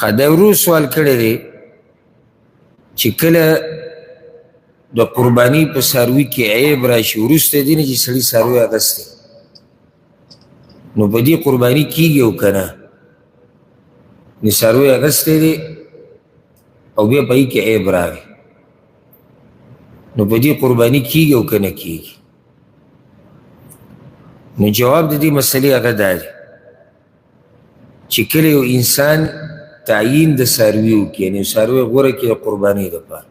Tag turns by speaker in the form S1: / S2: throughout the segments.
S1: دا ورو سوال کړی دی چې کله د قرباني په څاروي کې عیب راشي وروسته دی نه چې سړي څاروی اخیستی نو په دې قرباني کېږي او که نه نو څاروی اخیستی دی او بیا په هغې کې عیب راغی نو په دې قرباني کېږي او که نه کېږي نو جواب د دې مسلې هغه دا دی چې کله یو انسان تعیین د څاروي وکړي یعنې څاروی غوره کړي د قربانۍ دپاره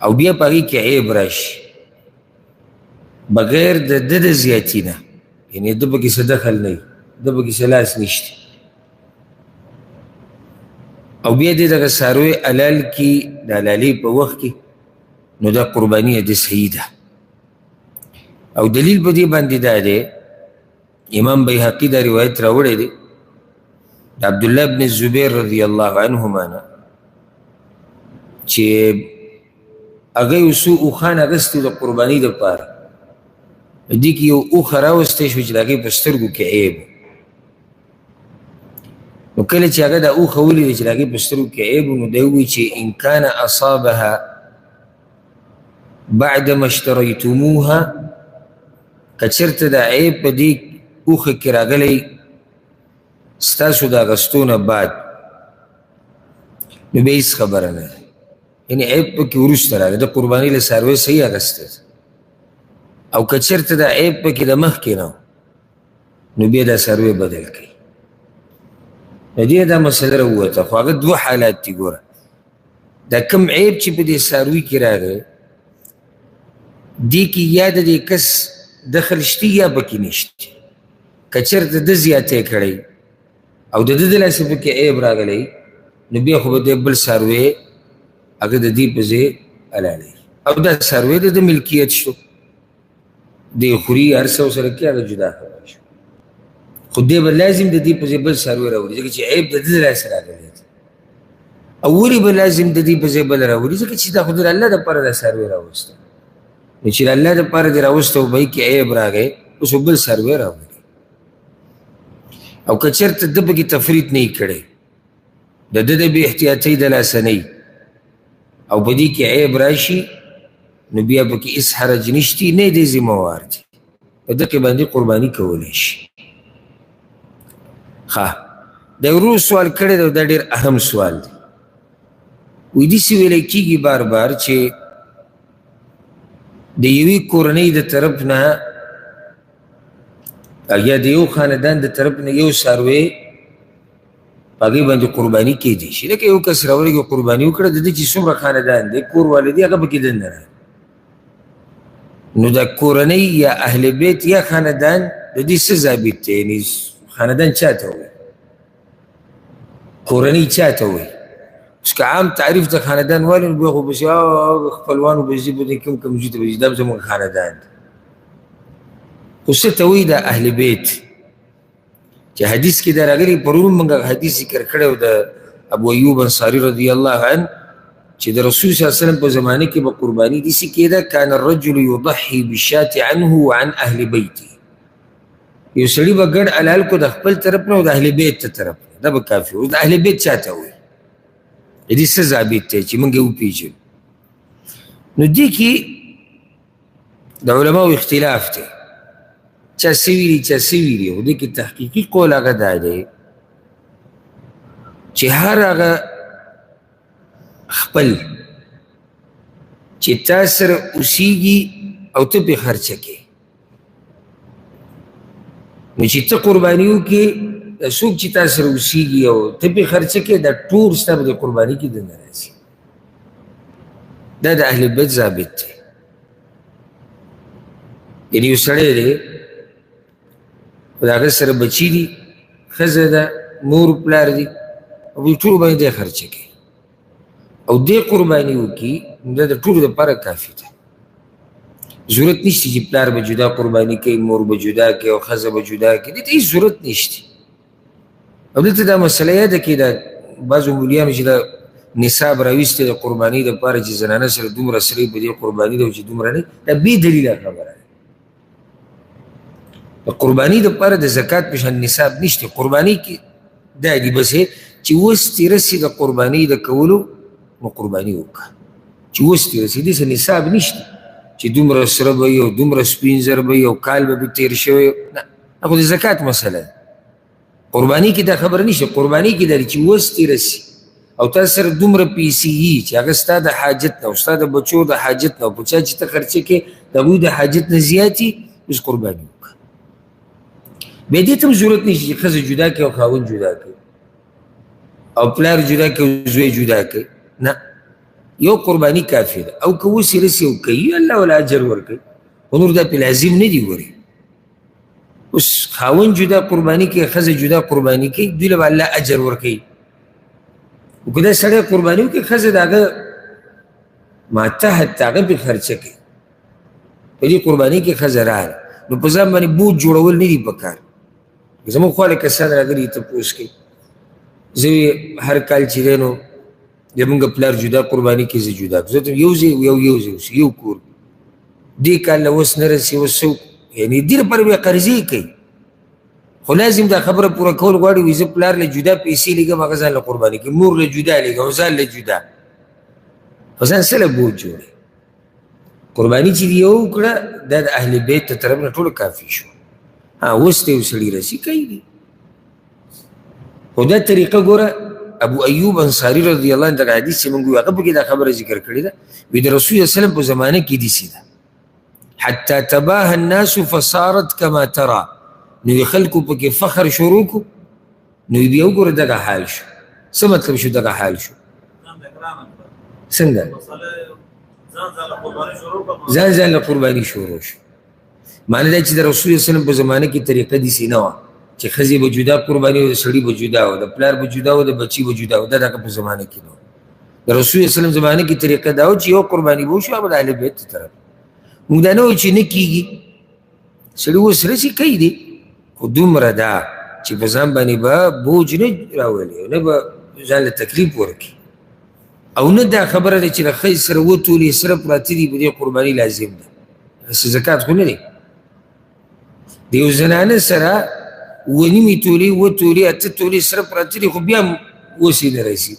S1: او بیا په هغې کې عیب راشي بغیر د ده د زیاتي نه یعنې ده پکې څه دخل نه وي ده پکې څه لاس نشته او بیا دې دغه څاروی حلال کړي د حلالۍ په وخت کې نو دا قرباني د صحیح ده او دلیل په دې باندې دا دی امام بیهقي دا روایت راوړی دی د عبدالله بن زبیر رضی الله عنهما نه چې هغه یو څو اوښان اخیستي د قربانۍ دپاره دې کې یو اوښه راوستی شو چې د هغې په سترګو کې عیب نو کله چې هغه دا اوښه ولیده چې د هغې په سترګو کې عیب نو دی ووایي چې ان کان اصابها بعد ما اشتریتموها که چېرته دا عیب په دې اوښه کې راغلی ستاسو د اخیستو نه بعد نو بیا هېڅ خبره نه ده یعنې عیب پکې وروسته راغی د قربانۍ له څاروی صحیح اخیستی او که چېرته دا عیب پکې د مخکې نه نو بیا دا څاروی بدل کوي نو دې دا مسله راووته خو هغه دوه حالات دي ګوره دا کوم عیب چې په دې څاروي کې راغی دې کې یا د دې کس دخل شته یا پکې نشته که چېرته ده زیاتی کړی او د ده د لاسه پکې عیب راغلی نو بیا خو به دی بل څاروی هغه د دې په ځای حلالوي او دا څاروی د ده ملکیت شو دی خوري هر څه ورسره کوي هغه جدا خبره شو خو دی به لازم د دې په ځای بل څاروی راوړي ځکه چې عیب د ده د لاسه راغلی دی او ولې به لازم د دې په ځای بل راوړي ځکه چې دا خو د الله دپاره دا څاروی راوسته نو چې د الله دپاره دې راوسته او به یې کې عیب راغی اوس به بل څاروی راوړي او که چېرته ده پکې تفریط نه یې کړی د ده د بې احتیاطۍ د لاسه نه او په دې کې عیب راشي نو بیا پکې هېڅ حرج نشتي نه دی ذمهوار دی په دغې باندې قرباني کولی شي ښه دا ورو سوال کړی دی دا ډېر اهم سوال دی وایي داسې ویلی کېږي بار بار چې د یوې کورنۍ د طرف نه یا د یو خاندان د طرف نه یو څاروی په هغې باندې قرباني کېدی شي لکه یو کس راولږي قرباني وکړه د ده چې څومره خاندان دی کور والا دی هغه پکې دننه راغی نو دا کورنۍ یا اهل بیت یا خاندان د دې څه ضابط دی یعنې خاندان چا ته وایي کورنۍ چا ته وایي اوس که عام تعریف د خاندان والي نو بیا خو پسې خپلوانو پسې به کوم کوم ځای ته به ځي دا به زموږ خاندان دی خو څه ته وایي دا اهل بیت چې حدیث کې دا راغلی پرون موږ حدیث ذکر کړی و د ابو ایوب انصاري رضی الله عنه چې د رسول صلی الله علیه وسلم په زمانه کې به قرباني داسې کېده کان الرجل یضحي بالشاة عنه وعن اهل بیته یو سړي به ګډ حلال کو د خپل طرف نه او د اهل بیت ته طرف نه دا به کافي و د اهل بیت چا ته وایي د دې څه ضابط دی چې موږ یې وپېژنو نو دې کې د علماو اختلاف دی چا څه ویلي چا څه ویلي خو دې کې تحقیقي قول هغه دا دی چې هر هغه خپل چې تا سره اوسیږي او ته پرې خرچه کوې نو چې ته قرباني وکړې څوک چې تا سره اوسیږي او ته پرې خرچه کوې دا ټول ستا به د قرباني کې دننه راځي دا د اهل بیت ضابط دی یعنې یو سړی دی د هغه سره بچي دي ښځه ده مور پلار دي او دوی ټولو باندې دی خرچه کوي او دې قرباني وکړي نو دا د ټولو دپاره کافي ده ضرورت نشته چې پلار به جدا قرباني کوي مور به جدا کوي او ښځه به جدا کوي دې ته هېڅ ضرورت نشته او دلته دا مسله یاده کړي دا بعضو مولیانو چې دا نصاب راویستی د قرباني دپاره چې زنانه سره دومره سړی په دې قرباني ده او چې دومره نه دا بې دلیله خبره ده د قرباني دپاره د زکات په شان نصاب نشته قرباني کې دا دي بس چې اوس تېره سي د قربانۍ د کولو نو قرباني وکړه چې اوس تېره سي داسې نصاب نشته چې دومره سره به وي او دومره سپین زر به وي او کال به پرې تېر شوی نه دا خو د زکات مسله ده قرباني کې دا خبره نشته قرباني کې دا چې اوس تېره سي او تا سره دومره پیسې وي چې هغه ستا د حاجت نه او ستا د بچو د حاجت نه او په چا چې ته خرچه کې د هغوی د حاجت نه زیات وي اوس قرباني وکړه بیا دې ته هم ضرورت نشته چې ښځه جدا کړي او خاوند جدا کړي او پلار جدا کړي او زوی جدا کړي نه یو قرباني کافي ده او که اوس یې رسي او کوي الله ولا اجر ورکوي خو نور دا پې لازم نه دي ورې اوس خاوند جدا قرباني کوي ښځه جدا قرباني کوي دوی له به الله اجر ورکوي او که دا سړی قرباني وکړي ښځه د هغه ماتحت هغه پې خرچه کوي په دې قرباني کې ښځه راغله نو په ځان باندې بوج جوړول نه دي په کار زموږ خواله کسان راغلي تپوس کوي زه هر کال چې دی نو زمونږ پلار جدا قرباني کې زه جدا کړم زه ته یو ځای یو ځای اوسي یو کور دې کال له اوس نه رسي اوس څه یعنې دې لپاره بیا قرضې کوي خو لازم دا خبره پوره کول غواړي وایي زه پلار له جدا پیسې لېږم هغه ځان له قرباني کوي مور له جدا لېږم او ځان له جدا په ځان څه له بوج جوړوي قرباني چې دې یو وکړه دا د اهل بیت ته طرف نه ټولو کافي شو اوس ته یو سړي رسي کوي دي خو دا طریقه ګوره ابو ایوب انصاري رضی الله عنه دغه حدیث چې موږ وایو هغه پکې دا خبره ذکر کړې ده وایي د رسول الله وسلم په زمانه کې داسې ده حتی تباه الناس فصارت کما ترى نو یې خلکو پکې فخر شروع کړو نو یې بیا وګوره دغه حال شو څه مطلب شو دغه حال شو څنګه ځان ځان له قرباني شروع شو معنی دا چې د رسول الله وسلم په زمانه کې طریقه داسې نه وه چې ښځې به جدا قرباني و د سړي به جدا و د پلار به جدا و د بچي به جدا و دا دغه په زمانه کې نه و د رسول الله وسلم زمانه کې طریقه دا و چې یو قرباني به وشو هغه د اهل بیت طرف موږ دا نه وایو چې نه کېږي سړي اوس رسي کوي دی خو دومره ده چې په ځان باندې به بوج نه راولي او نه به ځان له تکلیف ورکړي او نه دا خبره ده چې له ښځې سره وتولي سره پراته دي په دې قرباني لازم ده هسې زکات خو نه دی د یو زنانه سره اووه نیمې تولې اووه تولې اته تولې سره پراته دي خو بیا هم اوس یې نه رسي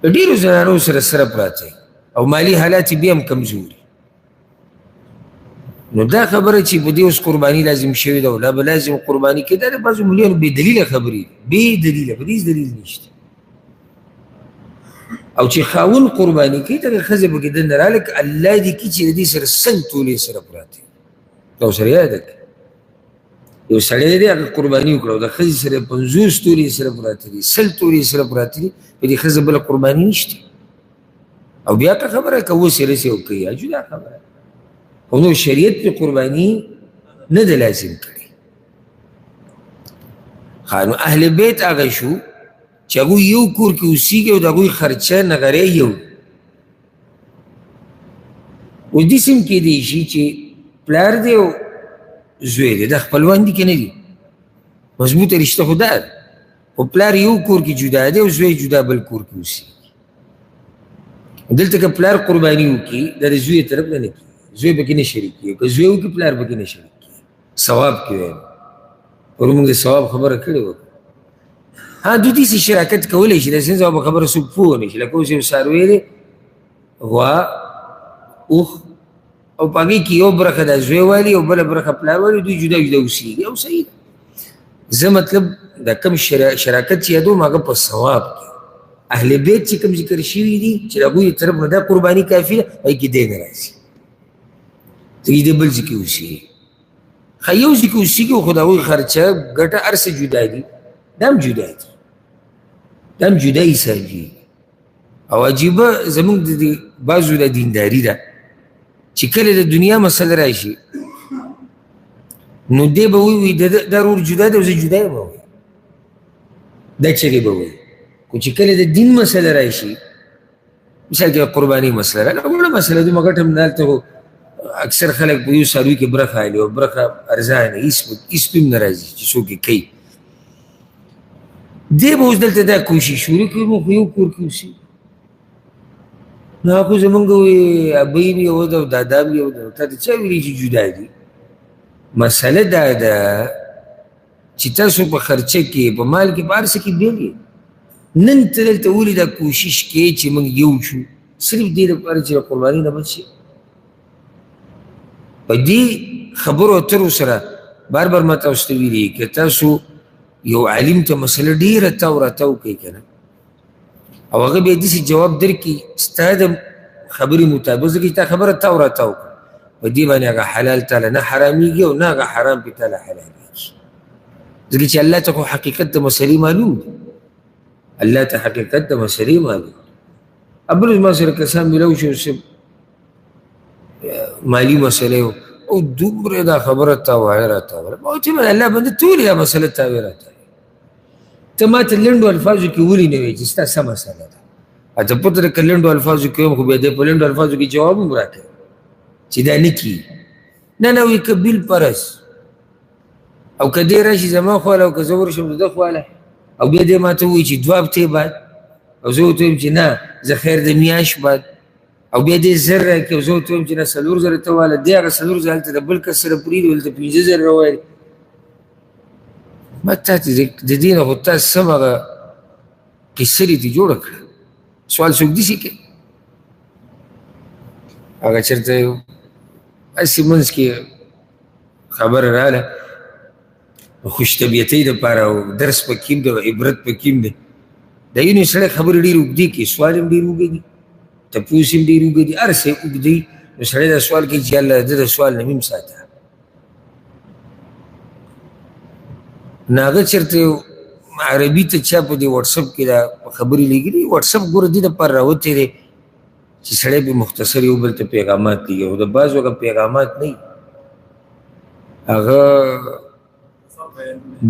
S1: د ډېرو زنانو سره پراته او مالي حالات یې بیا هم کمزوري نو دا خبره چې په دې اوس قرباني لازم شوې ده او لا به لازم قرباني کې دا د بعضو ملیانو بې دلیله خبرې دي بې دلیله په دې هېڅ دلیل نشته او چې خاوند قرباني کوي دغه ښځې پکې دننه راغله که الله دې کړي چې د دې سره سل تولې سره پراته دا ورسره یاده کړه یو سړی دی هغه قرباني وکړه او د ښځې سره 50 تورې سره پراته دي 100 تورې سره پراته دي په دې ښځه بله قرباني نشته او بیا که خبره که اوس یې رسي او کوي جدا خبره خو نو شریعت پې قرباني نه ده لازم کړی نو اهل بیت هغه شو چې هغوی یو کور کې اوسېږي او د هغوی خرچه نغرې یو اوس داسې هم کیدی شي چې پلار دی او زوی دی دا خپلوان دي که نه دي مضبوطه رشته خو دا ده خو پلار یو کور کې جدا دی او زوی جدا بل کور کې اوسېږي دلته که پلار قرباني وکړي دا د زوی طرف نه نه کېږي زوی پکې نه شریک کېږي که زوی وکړي پلار پکې نه شریک کېږي ثواب کې وایم ورو موږ د ثواب خبره کړې وه دوی داسې شراکت کولی شي داسې نه خبره څوک پوه نه شي لکه اوس یو څاروی دی غوا اوښ او په هغې کې یو برخه دا زوی والي او بله برخه پلار والي دوی جدا جدا اوسېږي او صحیح ده زه مطلب دا کم شراکت چې یادوم هغه په ثواب کې اهل بیت چې کوم ذکر شوي دي چې د هغوی طرف نه دا قرباني کافي ده هغې کې دی نه راځي ته دې بل ځای کې اوسېږي ښه یو ځای کې اوسېږي خو د هغوی خرچه ګټه هر څه جدا دي دا هم جدا دي دا هم جدا حسابېږي او عجیبه زموږ د بعضو د دینداري ده چې کله د دنیا مسله راشي نو دی به وایي دا رور جدا دی او زه جدا یم به وایي دا چغې به وایي خو چې کله د دین مسله راشي مثال کې قرباني مسله راغله وړه مسله دومره ګټه هم نه هلته خو اکثر خلک په یو څاروي کې برخه اخلي او برخه ارزانه هېڅ پې هم نه راځي چې څوک یې کوي دی به اوس دلته دا کوشش وکړي که موږ خو یو کور کې اوسېږو نو خو زمونږ ابۍ مې یو ده او دادا مې یو ده تا ته چا ویلي چې جدا دي مسله دا ده چې تاسو په خرچه کې په مال کې په هر څه کې بېل یې. نن ته دلته ولې دا کوشش کوې چې موږ یو شو صرف دې لپاره چې د قربانۍ نه بچ شي؟ په دې خبرو اترو سره بار بار ما تاسو ته ویلي که تاسو یو عالم ته مسله ډېره تاو راتاو کوي که نه او هغه بیا داسې جواب درکړي ستا د خبرې مطابق ځکه چې تا خبره تاو راتاو کړه په دې باندې هغه حلال تاله نه حرامېږي او نه هغه حرام پې تاله حلالېږي ځکه چې الله ته خو حقیقت د مسلې معلوم دی. الله ته حقیقت د مسلې معلوم دی. ابل ما سره کسان ملو شو چې مالي مسله او دومره دا خبره تاوایه راتاوله ما وتې من الله باندې ټولې دا مسله تاویې راتاوله ته ما ته لنډو الفاظو کې ولې نه وایې چې ستا څه مسله ده ته پته ده که لنډو الفاظو کې ویم خو بیا دی په لنډو الفاظو کې جواب هم راکوي چې دا نه کي نه نه وایي که بالفرض او که دی راشي زما خواله او که زه ورشم د ده خواله او بیا دی ما ته ووایي چې دوه هفتې بعد او زه ورته وایم چې نه زه خیر د میاشت بعد او بیا دې زر راکړي او زه ورته وایم چې نه 4,000 ته واله دی هغه 4,000 هلته د بل کس سره پرېږدي هلته 5,000 راوایي ما تا ته د دې نه خو تا سم هغه قصه دې جوړه کړه سوال څوک داسې کوي هغه چېرته یو هسې منځ کې خبره راغله خوش طبیعتۍ دپاره او درس پکې هم دی او عبرت پکې هم دی دا یو نو سړی خبرې ډېرې اوږدې کوي سوال هم ډېر اوږده دي تپوس هم ډېر اوږده دي هر څه یې اوږده دي نو سړی دا سوال کوي چې الله ده د سوال نه مې هم ساته نو هغه چېرته یو عربي ته چا په دې وټسپ کې دا خبرې لیکلي وټسپ ګوره دې دپاره راوتی دی چې سړی پې مختصر یو بل ته پیغامات لیږي او د بعضو هغه پیغامات نه وي هغه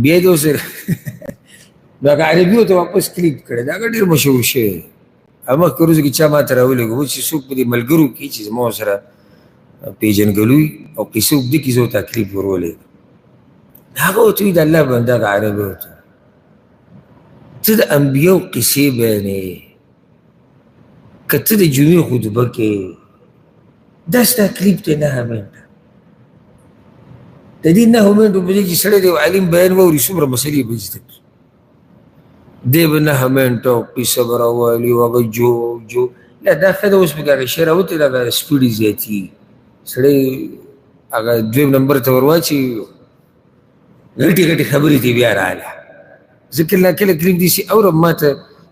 S1: بیا دې ورسره نو هغه عربي ورته واپس کلیک کړی دا هغه ډېر مشهور شوی دی هغه مخکې ورځو کې چا ما ته راولېږه اوس چې څوک په دې ملګرو کې چې زما ورسره پېژنګلوي او قصې اوږده کیسې ورته کلیپ ورولېږه هغه ورته وایي د الله بنده هغه عربي ورته ته د انبیاو قصې بیانې که ته د جمعې خطبه کې دا ستا کلیپ دی 9 منټه د دې 9 منټو په دې چې سړی د یو عالم بیان واوري څومره مسلې به زده کړي دی به 9 منټه قصه به راوالي او هغه جو نه دا ښه ده اوس پکې هغه شی راوتې ده هغه سپیډ یې زیاتېږي سړی هغه 2 نمبر ته ور واچي غټې غټې خبرې ته بیا راغله زه کله کله کلیپ داسې اورم ما ته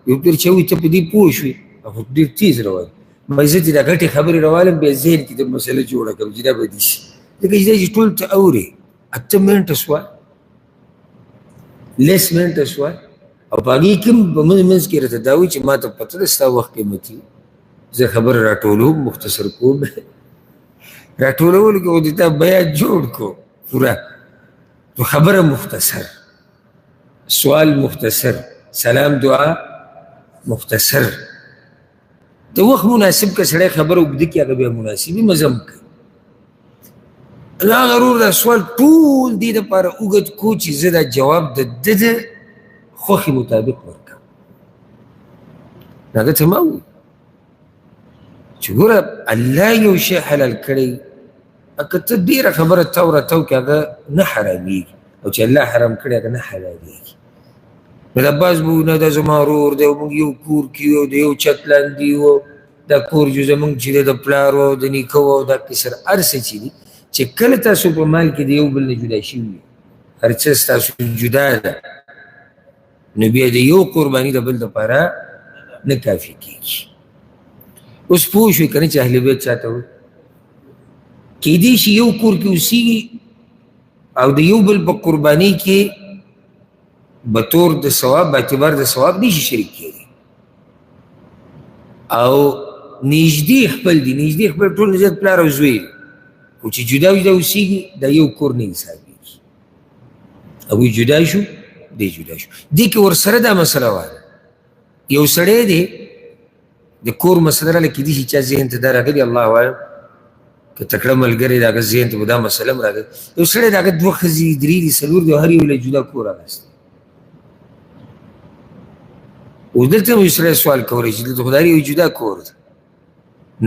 S1: یو پیر چې وایي ته په دې پوه شوې خو ډېر تیز روان ما زه چې دا غټې خبرې راوالم بیا ذهن کې د مسله جوړه کړم چې دا به دې شي ځکه چې دا چې ټول ته اورې 8 منټه شوه لس منټه شوه او په هغې کې هم په منځ کې راته دا وایي چې ما ته پته ده ستا وخت قیمتي زه خبره راټولوم مختصر کوم راټولولو کې خو دې تا بیان جوړ کو پوره تو خبره مختصر سوال مختصر سلام دعا مختصر د وخت مناسب که سړی خبره اوږده کړي هغه بیا مناسبي مزم کوي هغه ورور دا سوال ټول دې دپاره اوږد کو چې زه دا جواب د ده د خوښې مطابق ورکړم هغه ته ما ووایي چې ګوره الله یو شی حلال کړی که ته ډېره خبره تاو راتاو کړې هغه نه حرامېږي او چې الله حرام کړی هغه نه حلالېږي نو دا بعض به نه دا زما ورور دی او موږ یو کور کې یو د یو چت لاندې وو دا کور جو زموږ چې دی د پلار و د نیکه و او دا کسر هر څه چې دي چې کله تاسو په مال کې د یو بل نه جدا شوي وي هر څه ستاسو جدا ده نو بیا د یو قرباني د بل دپاره نه کافي کېږي اوس پوه شوې که نه چې اهل بیت چاته وایي کیدای شي یو کور کې اوسېږي او د یو بل په قربانۍ کې به طور د ثواب به اعتبار د ثواب نشي شریک کېږي او نږدې خپل دي نږدې خپل ټول نزد پلار او زوی خو چې جدا جدا اوسېږي دا یو کور نه حسابېږي هغوی جدا شو دی جدا شو دې کې ورسره دا مسله وه یو سړی دی د کور مسله راله کېدای شي چا ذهن ته دا راغلي الله اعلم که تکړه ملګری د هغه ذهن ته به دا مسله هم راغلي یو سړی د هغه 2 ښځې 3 دي 4 دي هر یو له جدا کور اخیستی اوس دلته هم یو سړی سوال کولی چې دلته خو د هر یو جدا کور ده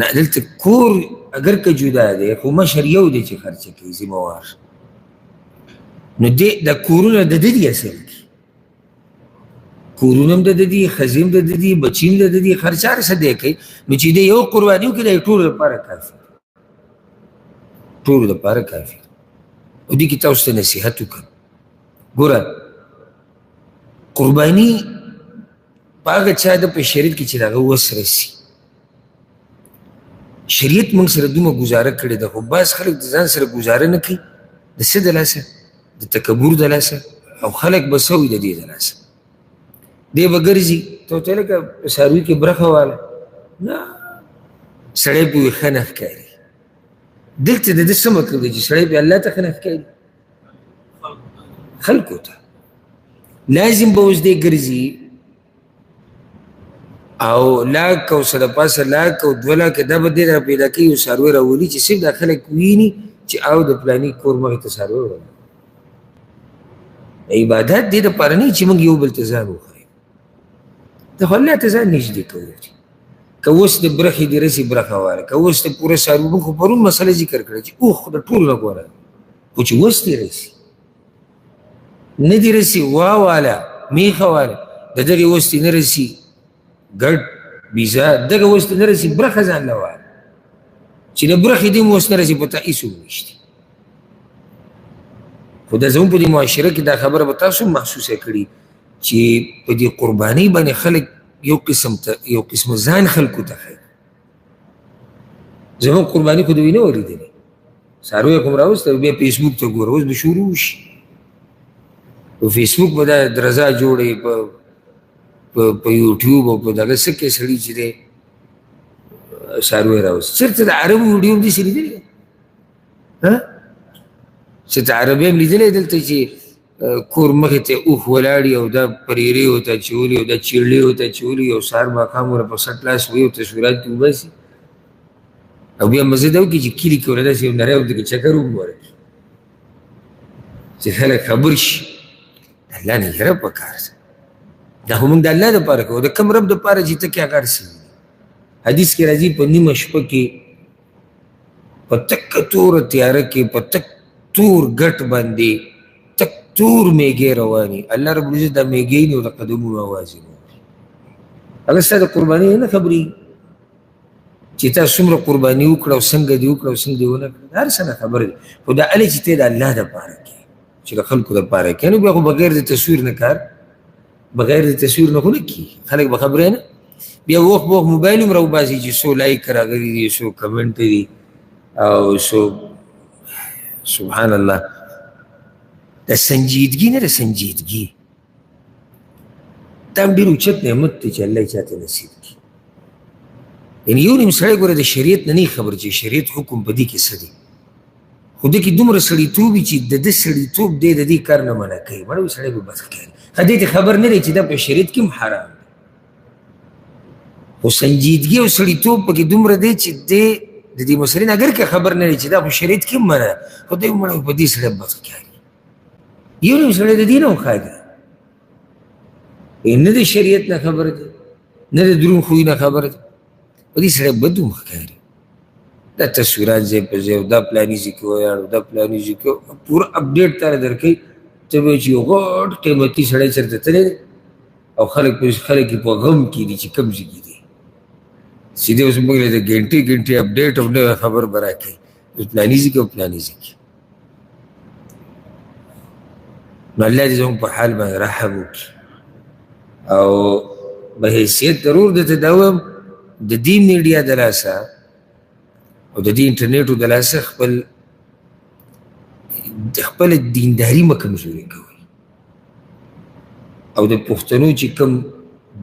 S1: نه دلته کور اگر که جدا دی خو مشر یو دی چې خرچه کوي ذمه وار نو دا کورونه د ده دي اصل کې کورونه هم د ده دي ښځې هم د ده دي بچي هم د ده دي هر چا هر څه دی کوي نو چې دی یو قرباني وکړي دا یې ټولو لپاره کافي ټولو لپاره کافي او دې کې تاسو ته نصیحت وکړم ګوره قرباني په هغه چا ده په شریعت کې چې د هغه وس رسي شریعت موږ سره دومره ګزاره کړې ده خو بعض خلک د ځان سره ګزاره نه کوي د څه د لاسه د تکبر د لاسه او خلک به څه وي د دې د لاسه دی به ګرځي ته ورته لکه په څاروي کې برخه واله نه سړی پې وي ښه نه ښکاري دلته د ده څه مطلب دی چې سړی پې الله ته ښه نه ښکاري خلکو ته لازم به اوس دی ګرځي او لاک او سره پاسه لاک او 2 لاکه دا به دې را پیدا کوي یو څاروی راولي چې صرف دا خلک ویني چې او د فلاني کور مخې ته څاروی راولي عبادت دې دپاره نه چې موږ یو بل ته ځان وښایو ته خو الله ته ځان نږدې کوو که اوس د برخې دې رسي برخه واله که اوس د پوره څاروي موږ خو پرون مسله ذکر کړه چې اوخ د ټولو نه غوره خو چې اوس دې رسي نه دې رسي واله میخه واله د دغې اوس دې نه رسي ګډ بیزا دغه اوس دې نه رسي برخه ځان له واله چې د برخې دې م اوس نه رسي په تا هېڅ نشته خو دا زموږ په دې معاشره کې دا خبره به تاسو هم محسوسه کړي چې په دې قربانۍ باندې خلک یو قسم ځان خلکو ته ښایي زموږ قرباني خو د وینه ولیدلې څاروی کوم راوسته بیا فیسبوک ته ګوره اوس به شروع شي په فیسبوک به دا درزا جوړوي په یوټیوب او په دغه څه کې سړي چې دی څاروی راوست چېرته د عربو ویډیو هم داسې لیدلې چې ته عربي هم لیدلی دلته چې کور مخې ته اوښ ولاړي او دا پریرې ورته اچولي او دا چیړلې ورته اچولي او سهار ماښام ورته په سټ لاس وي او تصویرات دې وباسي او بیا مزه دا وکړي چې کلي کې ورته داسې یو نری ورته کې چکر وګوره چې خلک خبر شي د الله نه یره پکار ده دا خو موږ د الله دپاره کوو د کوم رب دپاره چې ته کې هغه هر څه حدیث کې راځي په نیمه شپه کې په تکه توره تیاره کې په تک تور ګټ باندې تک تور میږې رواني الله رب العزت دا میږې نو د قدمونو آواز یې هغه ستا د قربانۍ نه خبرې چې تا څومره قرباني وکړه او څنګه دې وکړه او څنګه دې ونه کړه هر څه نه خبره دی خو دا هلې چې ته د الله دپاره کوې چې د خلکو دپاره کوې نو بیا خو بغیر د تصویر نه کار بغیر د تصویر نه خو نه کېږي خلک به خبرې نه بیا وخت به وخت موبایل هم راوباسي چې څو لایک راغلي دي څو کمنټ دي او څو سبحان الله د سنجیدګي نه د سنجیدګي دا هم ډېر اوچت نعمت دی چې الله یې چاته نصیب کړي یعنې یو نیم سړی ګوره د شریعت نه نه خبر چې شریعت حکم په دې کې څه دی خو دې کې دومره سړیتوب وي چې د ده سړیتوب دی د دې کار نه منع کوي مړه وي سړی به بد ښکاري دې ته خبر نه دی چې دا په شریعت کې هم حرام دی خو سنجیدګي او سړیتوب پکې دومره دی چې دی د دې مسلې نه اگر که خبر نه دی چې دا په شریعت کې هم منع خو دی مړه په دې سړی بد ښکاري یو نیم سړی د دې نه هم ښکاري نه د شریعت نه خبر دی نه د دروند خوی نه خبر دی په دې سړی بد هم ښکاري دا تصویرات ځای په ځای او دا پلاني ځای کې ویاړو دا پلاني ځای کې پوره اپډیټ تاله درکوي ته به چې یو غټ قیمتي سړی چېرته تللی دی او خلک یې په غم کې دي چې کوم ځای کې دي سیدې اوس موږ له د ګنټې اپډیټ او نوی خبر به راکوي اوس پلاني ځای کې او پلاني ځای کې نو الله دې زموږ په حال باندې رحم وکړي او به حیثیت ضرور درته دا ووایم د دې میډیا د لاسه او د دې انټرنیټو د لاسه خپله دینداري مه کمزوري کوئ او د پښتنو چې کوم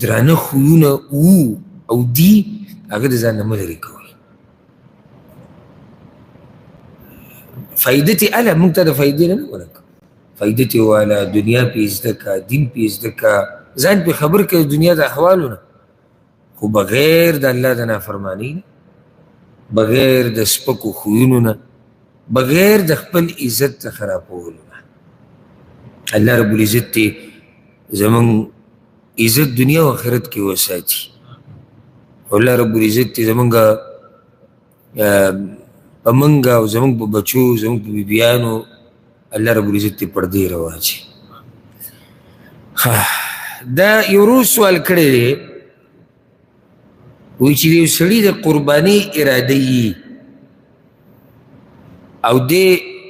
S1: درانه خویونه وو او دي هغه د ځان نه مه لرې کوئ فایده تې اله موږ ته د فایدې نه ورکړه فایده تې واله دنیا پې زده که دین پې زده که ځان پې خبر کړه د دنیا د احوالو نه خو بغیر د الله د نافرمانۍ نه بغیر د سپکو خویونو نه بغیر د خپل عزت د خرابولو نه الله رب العزت دې زموږ عزت دنیا او آخرت کې وساتي او الله رب العزت دې زموږ په موږ او زموږ په بچو زموږ په بیبیانو الله رب العزت دې پردې رواچي. دا یو روز سوال کړی دی، وایي چې یو سړي د قربانۍ اراده یي او دی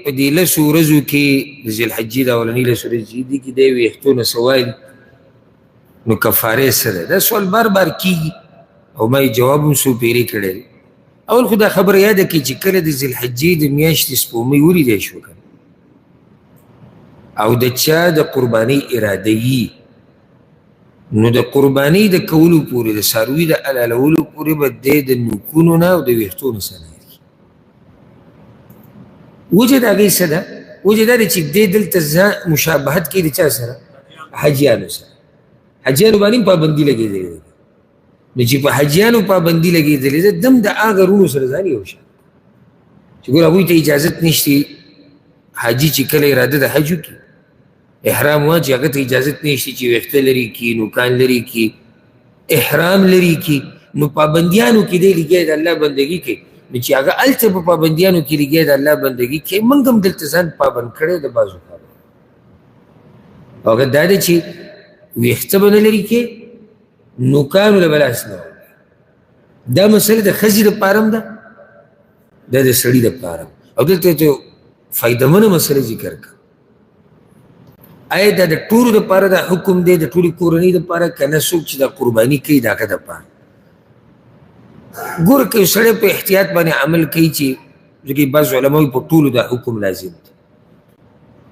S1: په دې لسو ورځو کې د ذوالحجې د اولنۍ لسو ورځې دي کې دی ویښتو نه څه وایي، نو کفارې څه ده؟ دا سوال بار بار کېږي او ما یې جواب هم څو پیرې کړی دی. اول خو دا خبره یاده کړئ چې کله د ذوالحجې د میاشتې سپومۍ ولیدی شوه او د چا د قربانۍ اراده یي، نو د قربانۍ د کولو پورې د څاروي د حلالولو پورې به دی د نوکونو نه او د ویښتو نه څه نه لري. وجه د هغې څه ده؟ وجه دا دی چې دی دلته مشابهت کوي د چا سره؟ حاجیانو سره. حاجیانو باندې هم پابندي لګېدلې ده. نو چې په حاجیانو پابندي لګېدلې ده، دم د هغه رونو سره ځان یو شان چې ګوره هغوی ته اجازت نشته. حاجي چې کله اراده د حج وکړي، احرام واچي، هغه ته اجازت نشته چې ویښته لرې کړي، نوکان لرې کړي، احرام لرې کړي. نو پابندیانو کې دی لګیا د الله بندګي کوي. نو چې هغه هلته په پابندیانو کې لګیا د الله بندګي کوي، موږ هم دلته ځان پابند کړی د بعضو کارو. او هغه دا دی چې ویښته به نه لرې کړي، نوکانو له به لاس نه وړي. دا مسله د ښځې دپاره هم ده، دا د سړي دپاره هم. او دلته ته فایدهمنه مسله ذکر کړه. آیا دا د ټولو دپاره دا حکم دی، د ټولې کورنۍ دپاره، که نه څوک چې دا قرباني کوي د هغه دپاره؟ ګوره که یو سړی په احتیاط باندې عمل کوي، چې ځکه بعض علما وایي په ټولو دا حکم لازم دی،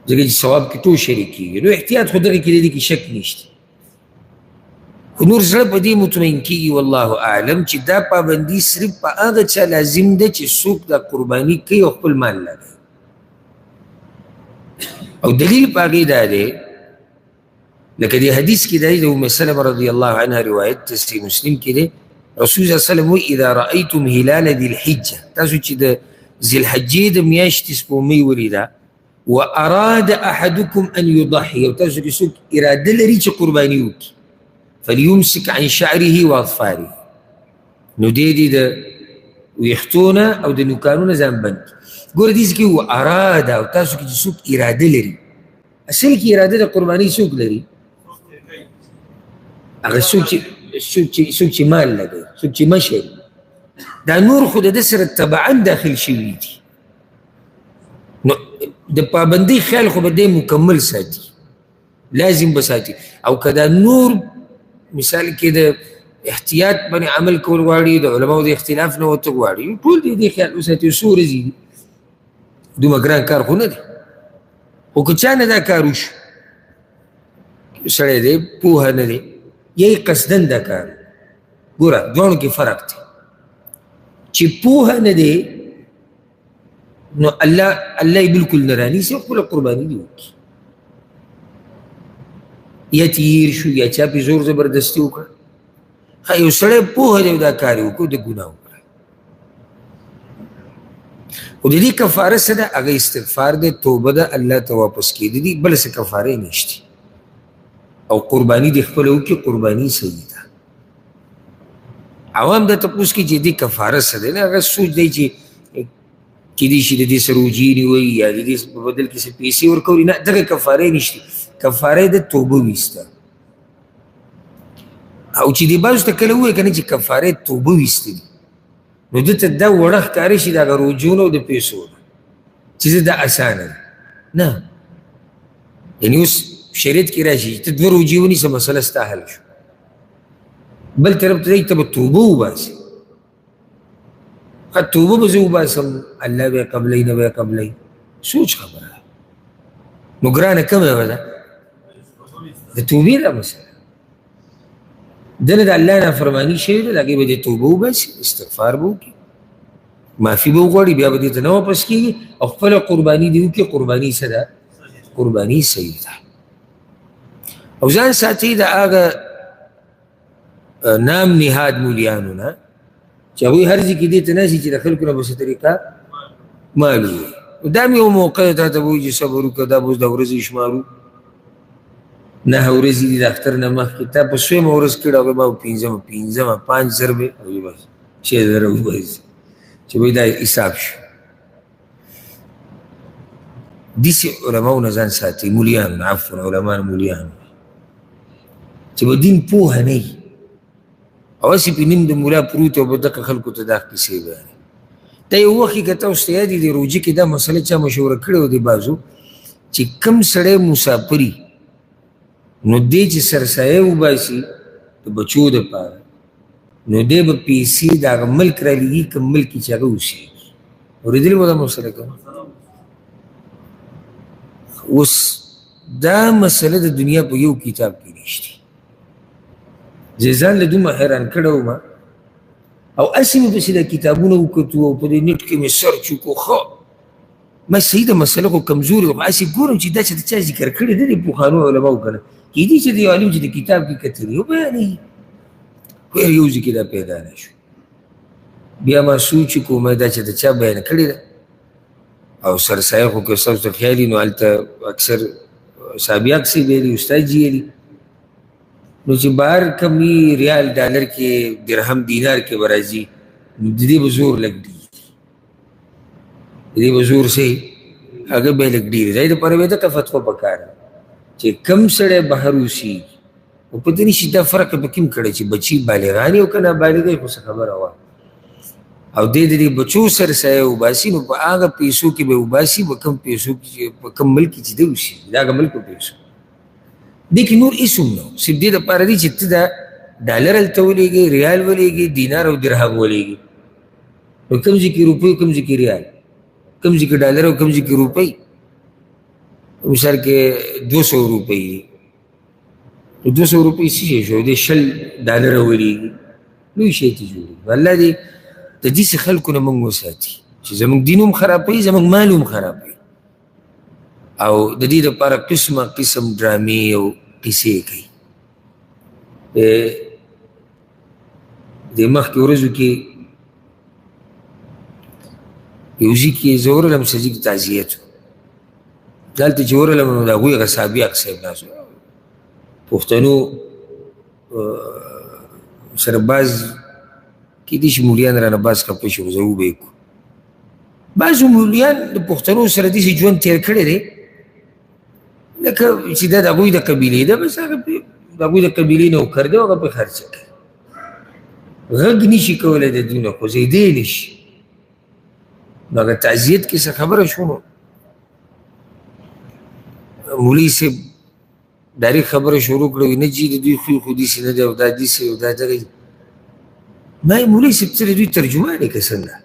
S1: ځکه چې ثواب کې ټول شریک کېږي. نو احتیاط خو دغې کې دی کې شک نشته. خو نور زړه په دې مطمئن کېږي والله اعلم چې دا پابندي صرف په هغه چا لازم ده چې څوک دا قرباني کوي او خپل مال لګوي. او دلیل په هغې دا دی، لکه دې حدیث کې دی د ام سلمه رضی الله عنها روایت ته صحیح مسلم کې دی، رسول صلی الله علیه وسلم وایي اذا رأیتم هلال ذي الحجه، تاسو چې د ذوالحجې د میاشتې سپومۍ ولیده، واراد احدکم ان یضحي، او تاسو کې څوک اراده لري چې قرباني وکړي، فلیمسک عن شعره واظفاره، نو دی دې د ویښتو نه او د نوکانو نه ځان بند کړي. ګوره دې کې و اراده، او تاسو کې چې څوک اراده لري، اصل کې اراده د قربانۍ څوک لري؟ هغه څوک چې مال لګوي، څوک چې مشر. دا نور خو د ده سره تبعا داخل شوي دي. نو د پابندۍ خیال خو به دی مکمل ساتي، لازم به ساتي. او که دا نور مثال کې د احتیاط باندې عمل کول غواړي، د علماو د اختلاف نه وته غواړي، ټول دې خیال وساتي. څو ورځې دي، دومره ګران کار خو نه دی. خو که چا نه دا کار وشو، سړی دی پوهه نه دی، یا یې قصدن دا کار، ګوره دواړو کې فرق دی. چې پوهه نه دی، نو الله یې بلکل نه رانیسي، خپله قرباني دې وکړي. یا تیر شو، یا چا پې زور زبردستي وکړه. ښه یو سړی پوهه دی دا کار یې وکړو، د ګناه وکړه. خو د دې کفاره څه ده؟ هغه استغفار دی، توبه ده، الله ته واپس کېدل دي، بله څه کفاره یې نشته. او قرباني دې خپله وکړي، قرباني صحیح ده. عوام دا تپوس کوي چې دې کفاره څه دی، نه هغه سوچ دی چې کېدای شي د دې سره وجیرې وایي، یا د دې په بدل کې څه پیسې ورکوي. نه، دغه کفاره یې نشته. کفاره د توبه ویسته. او چې دې بعضو ته کله ووایي که نه چې کفاره توبه ویسته دي، نو ده ته دا وړه ښکاره شي د هغه رجوع او د پیسو نه، چې زه دا اسانه ده. نه، یعنې اوس شریعت کې راشي چې ته دوه روجې ونیسه، مسله ستا حل شو. بل طرف ته دی ته به توبه وباسې. ښه توبه به زه وباسم، الله به یې قبلوي نه به یې قبلوي، سوچ خبره ده. نو ګرانه کومه به ده؟ د توبې دا مسله. دنه د الله نافرماني شوې ده، د هغې به دې توبه وباسي، استغفار به وکړي، معافي به وغواړي، بیا به دې ته نه واپس کېږي، او خپله قرباني دې وکړي. قرباني څه ده؟ قرباني صحیح ده. او ځان ساتي د هغه نام نهاد مولیانو نه، چې هغوی هر ځای کې دې ته ناستي چې د خلکو نه به څه طریقه مال ووایي. دا مې یو موقع تا ته به وایي چې صبر وکړه، دا به اوس د ورځې شمارو، 9 ورځې دي د اختر نه مخکې، تا په 6مه ورځ کړه، هغوی به 5مه 5 ضربې، هغوی بس 6000 وباسي، چې وایي دا حساب شو. داسې علماو نه ځان ساتي، مولیانو عفوا علما مولیانو چې به دین پوهه نه وي او هسې پې نیم د ملا پروت او به دغه خلکو ته دا کیسې بیانوي. دا یو وخت کې که تاسو ته یاد وي د روژې کې دا مسله چا مشوره کړې وه د بعضو چې کم سړی مسافري نو دی چې سرسایه وباسي د بچو دپاره نو دی به پیسې د هغه ملک را لېږي کوم ملک چې هغه اوسېږي. اورېدلې مو دا مسله کوم؟ اوس دا مسله د دنیا په یو کتاب کې نشته. زه ځان له دومره حیران کړی وم او هسې مې پسې دا کتابونه وکتو او په دې نېټ کې مې سرچ وکړو. ښه ما صحیح ده مسله خو کمزورې وه، هسې ګورم چې دا چې د چا ذکر کړی دی د پخوانو علماو که نه کېدای چې د یو عالم چې د کتاب کې کتلي او بیانوي. خو یو ځای کې دا پیدا نه شو. بیا ما سوچ وکړو دا چې د چا بیان کړې ده او سرسایه خو که ستاسو ته خیال وي نو هلته اکثر صحابیات صاحب ویلي استاد جي ویلي نو چې بهر کم وي ریال ډالر کې درهم دینار کې به راځي نو د دې به زور لږ ډېر د دې به زور صحیح هغه به لږ ډېر دی. دپاره به دغه فتوه پکار ده چې کم سړی بهر اوسېږي او پته نه شي دا فرق به کوم کړی چې بچي بالغان او که نابالغه خو څه خبره وه او دی د دې بچو سرسایه وباسي نو په هغه پیسو کې به وباسي په کوم پیسو کې په کوم ملک کې چې دی اوسېږي د هغه ملک په پیسو. دې کې نور هېڅ هم نه و، صرف دې دپاره دی چې ته دا ډالر هلته ولېږې، ریال ولېږې، دینار او درهم ولېږې. نو کوم ځای کې روپۍ کوم ځای کې ریال، کوم ځای کې ډالر او کوم ځای کې روپۍ. مثال کې 200 روپۍ دي نو 200 روپۍ څه شی شو؟ دې 20 ډالره ولېږي لوی شی ته جوړېږي. الله دې د داسې خلکو نه موږ وساتي چې زموږ دین هم خرابوي زموږ مال هم خرابوي او د دې دپاره قسمه قسم ډرامې او قیسې کوي. د مخکې ورځو کې یو ځای کې زه ورغلم څه ځای کې تعزیت و دلته چې ورغلم نو د هغوی هغه صحابیاق صاحب ناست و پښتنو سره بعض کېدای شي مولیان رانه بعض خفه شي خو زه وبه کړو. بعضو مولیان د پښتنو سره داسې ژوند تېر کړی دی لکه چې دا د هغوی د قبیلې ده بس هغه د هغوی د قبیلې نوکر دی او هغه پرې خرچه کوي. غږ نشي کولی د دوی نه خوځېدی نشي. نو هغه تعزیت کې څه خبره شو نو مولوي صاحب ډایرکټ خبره شروع کړه وي نه جي د دوی خوی خو داسې نه دی او دا داسې او دا دغه ما یې مولوي صاحب څه د دوی ترجمان یې که څنګه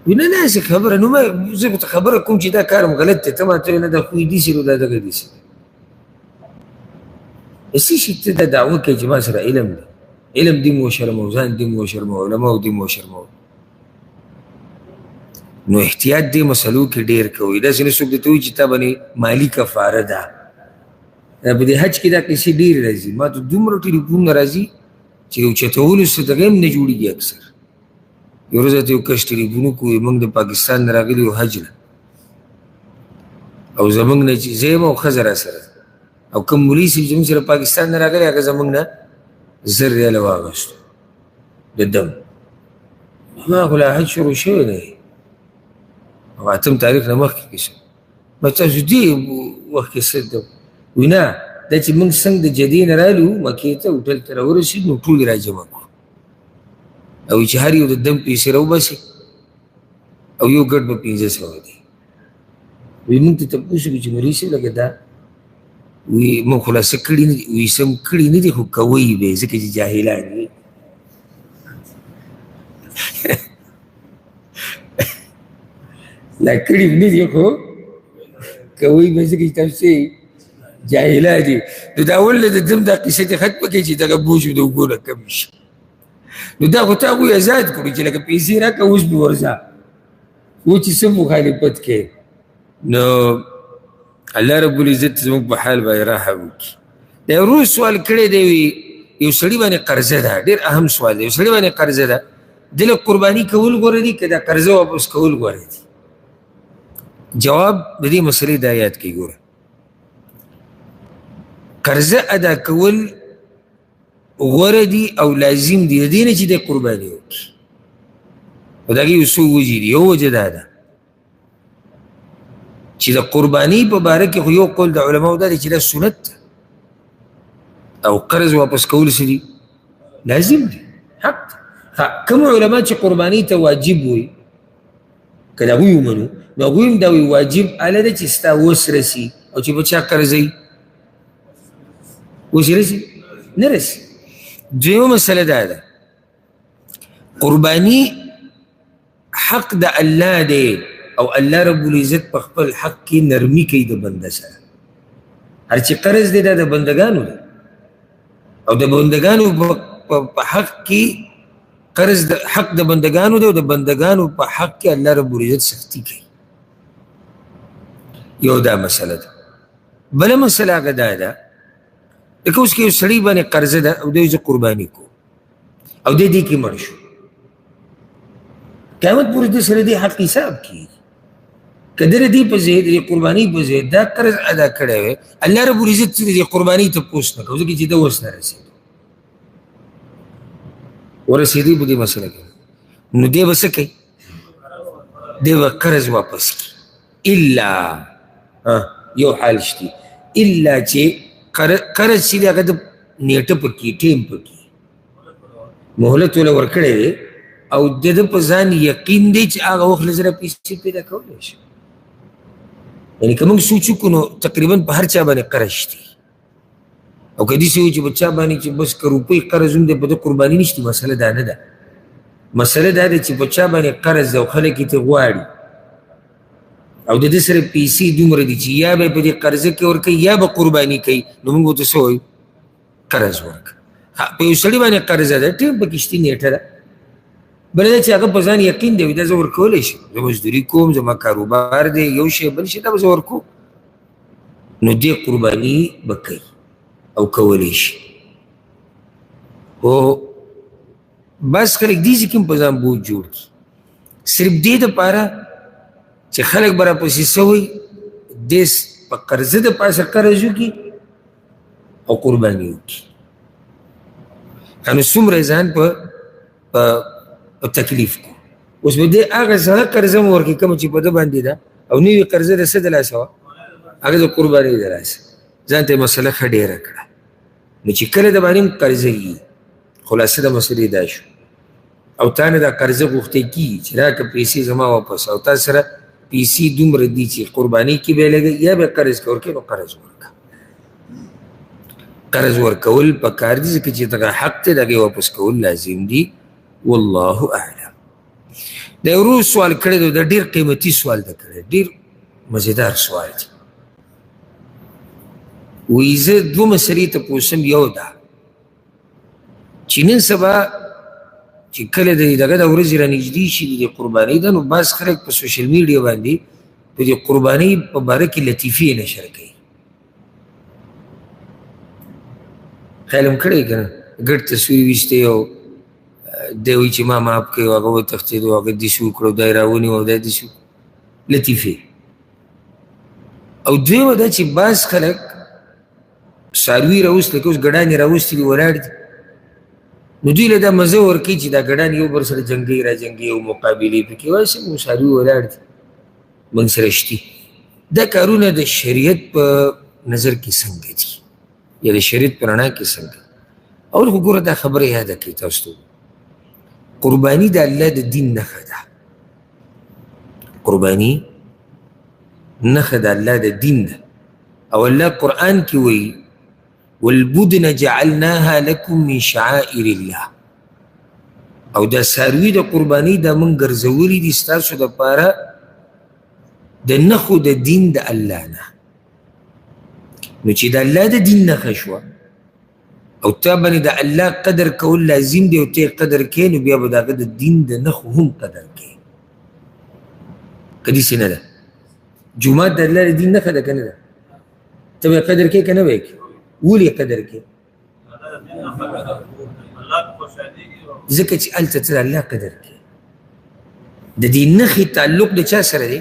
S1: وي نه داسې خبره نو ما زه به ته خبره کوم چې دا کار م غلط دی ته ماته نه دا خوی داسې نو دا دغه داسې دی. څه شي ته دا دعوه کوې چې ما سره علم دی علم دې مو وشرمو ځان دې مو وشرمو علماو دې مو وشرمو. نو احتیاط دې مسلو کې ډېر کوئ. داسې نه څوک درته وایي چې تا باندې مالي کفاره ده. په دې حج کې دا کیسې ډېرې راځي. ما ته دومره ټلیفونونه راځي چې د اوچتولو څه دغه هم نه جوړېږي اکثر. یو ورځ راته یو کس ټلیفون وکړو موږ د پاکستان نه راغلي یو حج له او زموږ نه چې زه یم او ښځه راسره او کوم مولوي صاحب چې موږ سره پاکستان نه راغلی هغه زموږ نه 1000 ریاله واخېستو د دم. ما خو لا حج شروع شوی دی او 8 تاریخ نه مخکې کې شو. ما تاسو دې وخت کې څه ده وي نه دا چې موږ څنګه د جدې نه رالو مکې ته هوټل ته راورسېدو نو ټول یې راجمع کړو او چې هر یو د دم پیسې راوباسي او یو ګډ به 1500 دی. وی موږ ته تپوس وکړو چې مولوي صاحب لکه دا وی موږ خلاصه کړي نه دي وی څه کړي نه دي خو کوئ به یې ځکه چې جاهلان وي. لا کړي نه دي خو کوئ به ځکه چې تاسو جاهلان دي. نو دا ولې د دم دا قیسې دې ختمه کړي چې دغه بوج د اوبو نه کم شي. نو دا خو تا هغوی ازاد کړو چې لکه پیسې راکړه اوس به ورځه و چې څه مخالفت کوې نو الله رب العزت زموږ په حال باندې رحم وکړي. د یو روز سوال کړی دی وي یو سړي باندې قرضه ده ډېر اهم سوال دی. یو سړي باندې قرضه ده دې له قرباني کول غوره دي که دا قرضه واپس کول غوره دي؟ جواب د دې مسلې دا یاد کړئ. ګوره قرضه ادا کول غوره دي او لازم دي د دې نه چې دی قرباني وکړي. خو د هغې یو څو وجې دي. یو وجه دا ده چې د قرباني په باره کې خو یو قول د علماو دا دی چې دا سنت ده او قرض واپس کول څه دي لازم دي حق دی. کوم علما چې قرباني ته واجب وي که د هغوی ومنو نو هغوی هم دا وایي واجب هله ده چې ستا وس رسي او چې په چا قرضوي وس رسي نه رسي. دویمه مسله دا ده قرباني حق د الله دی او الله رب العزت په خپل حق کې نرمي کوي د بنده سره. هر چې قرض دی دا د بندګانو دی او د بندګانو په حق کې قرض د حق د بندګانو دی او د بندګانو په حق کې الله رب العزت سختی کوي. یو دا مسله ده. بله مسله هغه دا ده لکه اوس کې یو سړي باندې قرضه ده او دی زه قرباني کو او دی دې کې مړ شو قیامت پورې د سره دې حق حساب کیږي که د دې په ځای د قرباني په ځای دا قرض ادا کړی وی الله رب العزت چې د قرباني تپوس نه کوي ځکه چې ده اوس نه رسېدو ورسېدی په دې مسله کې نو دی به څه کوي دی به قرض واپس کړي الا یو حال شته الا چې قرض چې دی هغه د نیټه پکې ټیم پکې مهلت وله ورکړی دی او د ده په ځان یقین دی چې هغه وخت له زره پیسې پیدا کولی شي. یعنې که موږ سوچ وکړو نو تقریبا په هر چا باندې قرض شته او که داسې وي چې په چا باندې چې بس که روپۍ قرض هم دی په ده قرباني نشته مسله دا نه ده. مسله دا ده چې په چا باندې قرض ده او خلک یې ترې غواړي او د ده سره پیسې دومره دي چې یا به یې په دې قرضه کې ورکوي یا به قرباني کوي نو موږ ورته څه وایو قرض ورکړه. په یو سړي باندې قرضه ده ټیم پکې شته نیټه ده بله دا چې هغه په ځان یقین دی دا زه ورکولی شم زه مزدوري کوم زما کاروبار دی یو شی بل شی دا به زه ورکوم نو دې قرباني به کوي او کولی شي. خو بعض خلک داسې کې هم په ځان بوج جوړ کړي صرف دې دپاره چې خلک به راپسې څه وایي دې په قرضه د پاسه قرض وکړي او قرباني وکړي نو څومره ځان په تکلیف کو اوس به دې هغه زړه قرضه مو ورکړي کومه چې په ده باندې ده او نوي قرضه د څه د لاسه وه هغه د قربانۍ د لاسه ځان ته یې مسله ښه ډېره کړه نو چې کله د باندې هم قرضه وي خلاصه د مسلې دا شو او تا نه دا قرضه غوښتی کېږي چې راکړه پیسې زما واپس او تا سره پیسې دومره دي چې قربانۍ کې به یې لګوي یا به قرض کې ورکوي نو قرض ورکړه. قرض ورکول پکار دي ځکه چې دغه حق دی د هغې واپس کول لازم دي. والله اعلم. د یو ورور سوال کړی دی دا ډېر قیمتي سوال ده کړی ډېر مزیدار سوال دی. وایي زه دوه مسلې تپوسم یو ده چې نن سبا چې کله د دغه د ورځې رانږدې شي د قربانۍ ده نو بعض خلک په سوشل میډیا باندې په دې قربانۍ په باره کې لطیفې نشر کوي. خیال هم کړی که نه ګډ تصویر ویستی او دی وایي چې ما معاف کوي او هغه وتښتېد او هغه داسې وکړه او دا یې راونیو او دا یې داسې لطیفې. او دویمه دا چې بعض خلک څاروي راوست لکه اوس ګډانې راوستي دي ولاړ دي نو دوی له دا مزه ورکوي چې دا ګډان یو بل سره جنګوي را جنګوي او مقابلې پکې وایي څنګه څاروي ولاړ دي موږ سره شتي. دا کارونه د شریعت په نظر کې څنګه دي یا د شریعت په رڼا کې څنګه. اول خو ګوره دا خبره یاده کړئ تاسو ته قرباني د الله د دین نښه ده. قرباني نښه د الله د دین ده او الله قرآن کې وایي والبدن جعلناها لكم من شعائر الله او دا څاروي د قرباني دا موږ ګرځولي دي ستاسو دپاره د نښو د دین د الله نه. نو چې د الله د دین نښه شوه او تا باندې د الله قدر کول لازم دی او ته قدر کوې نو بیا به د هغه د دین د نښو هم قدر کوې. که داسې نه ده جومات د الله د دین نښه ده که نه ده ته به یې قدر کوې که نه به یې کوې ولې قدر کوې ځکه چې هلته ته د الله قدر کوې. د دې نښې تعلق د چا سره دی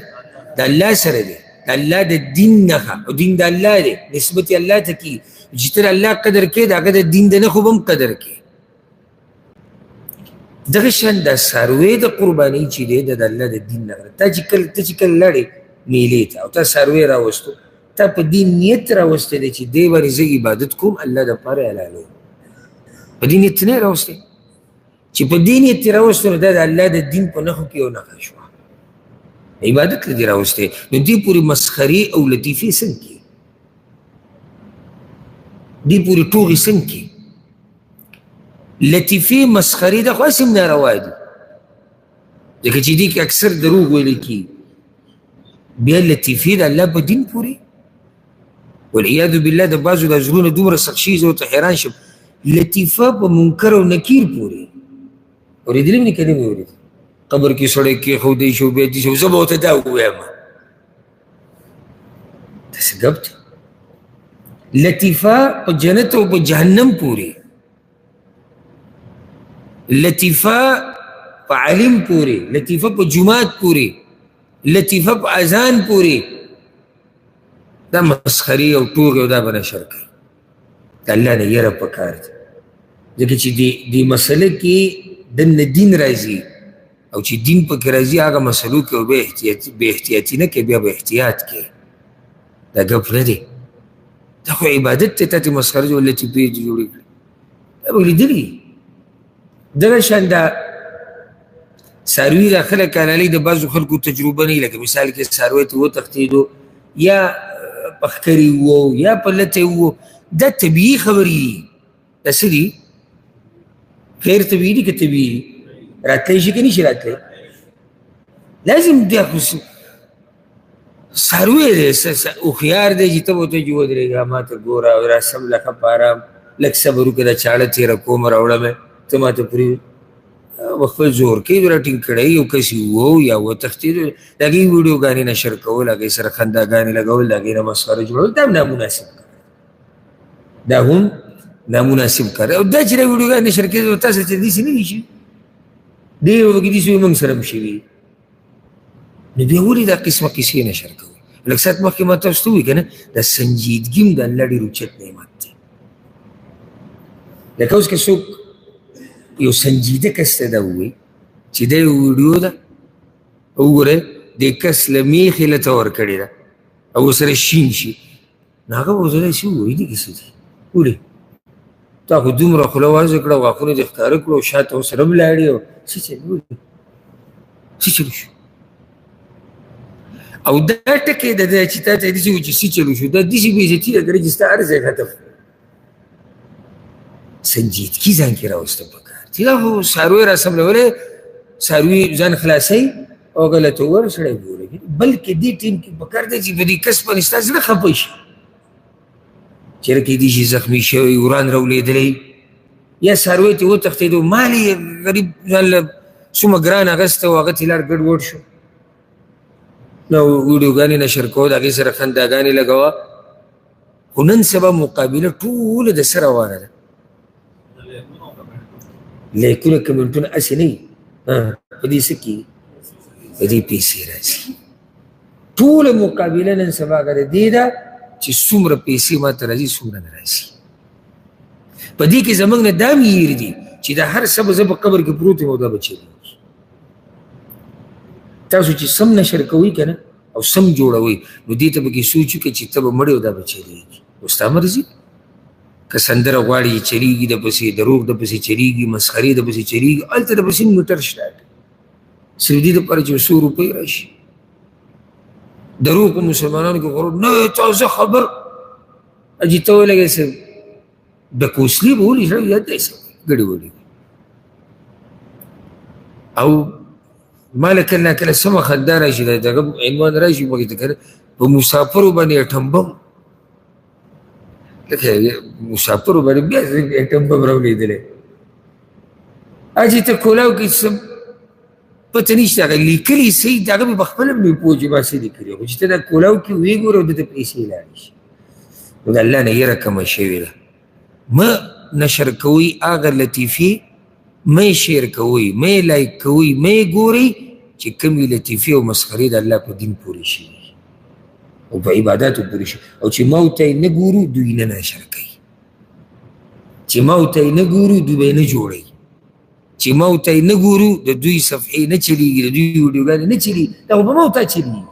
S1: د الله سره دی د الله د دین نښه او دین د الله دی نسبت یې الله ته کي چې ته د الله قدر کوې د هغه د دین د نښو به هم قدر کوې. دغه شان دا څاروی د قربانۍ چې دی د الله د دین نښه ده. ته چې کله لاړې میلې ته او تا څاروی راوستو تا په دې نیت راوستی دی چې دې باندې زه عبادت کوم الله دپاره حلالوم په دې نیت نه یې راوستی چې په دې نیت یې راوستو نو دا د الله د دین په نښو کې یو نښه شوه عبادت له دې راوستی نو دې پورې مسخرې او لطیفې څنګه کړي دې پورې ټوغې څنګه کړي لطیفې مسخرې دا خو هسې هم ناروا دي ځکه چې دې کې اکثر دروغ ویلی کېږي بیا لطیفې د الله په دین پورې والعیاذ بالله د بعضو دا زړونه دومره سخت شي زه ورته حیران شم لطیفه په منکر او نکیر پورې اورېدلې مې نه که نه مې اورېدل قبر کې سړی کېښودی شو بیا دې شو زه به ورته دا ووایم داسې ګپ دی لطیفه په جنت او په جهنم پورې لطیفه په علم پورې لطیفه په جماعت پورې لطیفه په اذان پورې دا مسخرې او ټوغې او دا به نشر کوي د الله نه یره پکار ده ځکه چې دې مسله کې دننه دین راځي او چې دین پکې راځي هغه مسلو کې او بې احتیاطي نه کوي بیا به احتیاط کوي دا ګپ نه دی دا خو عبادت ته تاسې مسخرې او لطیفې جوړې کړي دا به لیدلي دغه شان دا څاروي دا خلک حلالوي د بعضو خلکو تجربه نه وي لکه مثال کې څاروی ته وتښتېدو یا پخکري وو یا په لته وو دا طبیعي خبرې دي دا څه دي غیر طبیعي دي که طبیعي دي راتلی شي که نه شي راتلی لازم دی خو څاروی دی هوښیار دی چې ته به ورته چې ودرېږه ما ته ګوره او راسم لکه په ارام لږ صبر وکړه دا چاړه تېره کوم راوړمه ته ما ته پرېږده خپل زور کې راټینګ کړی یو کس وو یا وتښتېدو د هغې ویډیوګانې نشر کول هغې سره خنداګانې لګول د هغې نه مسخره جوړول دا هم نامناسب کار دا هم نامناسب کار او دا چې دا ویډیوګانې نشر کېدل تاسو ته داسې نه دي شوي ډېر وګې داسې وي موږ سره هم شوي نو بیا ولې دا قسمه کیسې نشر کوئ لږ ساعت مخکې ما تاسو ته ووایي که نه دا سنجیدګي هم د الله ډېر اوچت نعمت دی لکه اوس که څوک یو سنجیده کس ته دا ووایي چې دا یو ویډیو ده وګورئ دې کس له میخې لته ورکړې ده او ورسره شین شي نو هغه به ورته داسې ووایي دې کیسه دي ولې تا خو دومره خوله وازه کړه غاښونه دې ښکاره کړو او شاته ورسره ولاړې او څه چل ولې څه چلو شو او دا ټکی د ده چې تا ته داسې وایي چې څه چلو شو دا داسې بېعزتي ده که نه چې ستا هر ځای ختم سنجیدګي ځان کې راوسته پکار چې دا خو څاروی راسملولی څاروي ځان خلاصوي او غلطه وویل سړی ګوري بلکې دې ټیم کې پکار دی چې په دې کس باندې ستا زړه خفه شي چېرې کیدای شي زخمي شوی وران راولېدلی یا څاروی ته وتښتېدو مال یې غریب ځان له څومره ګران اخیسته او هغه ته لار ګډوډ شو نو ویډیوګانې نشر کوه د هغې سره خنداګانې لګوه خو نن سبا مقابله ټوله د څه روانه ده لیکونه کمنټونه هسې نه وي په دې څه کې په دې پیسې راځي ټوله مقابله نن سبا هغه د دې ده چې څومره پیسې ما ته راځي څومره نه راځي په دې کې زموږ نه دا میر دي چې دا هر څه به زه په قبر کې پروت یم او دا به چلېږي تاسو چې سم نشر کوئ که نه او سم جوړوئ نو دې ته به کې سوچ وکړئ چې ته به مړې او دا به چلېږي او ستا مرضي که سندره غواړي چلیږي د پسې دروغ د پسې چلیږي مسخرې د پسې چلیږي هلته د پسې موټر شته صرف دې دپاره چې 100 روپۍ راشي دروغ په مسلمانانو کې غرور نه تازه خبر اجي ته ولګې څه د کوسلي به ولې سړی یاد دی څه ګډې وډې او ما له کله نه کله سمه خندا راشي دغه عنوان راشي پکې ته که په مسافرو باندې ټمبم لکه مسافرو باندې بیا ټمبم راولېدلی اجي ته کولاو کې څه پته نشته هغه لیکلي صحیح د هغه مې په خپله مې پوه چې ما څه لیکلي خو چې ته دا کولاو کې ویې ګوره او دته پیسې لاړې شي نو د الله نه یره کمه شوې ده مه نشر کوئ هغه لطیفې مه یې شیر کوئ مه یې لایک کوئ مه یې ګورئ چې کومې لطیفې او مسخرې د الله په دین پورې شوي او په عباداتو پورې شوي او چې ما ورته یې نه ګورو دوی نه نشر کوي چې ما ورته یې نه ګورو دوی به یې نه جوړوي چې ما ورته نه ګورو د دوی صفحې نه چلیږي د دوی ویډیوګانې نه چلیږي دا خو په ما ورته چلیږي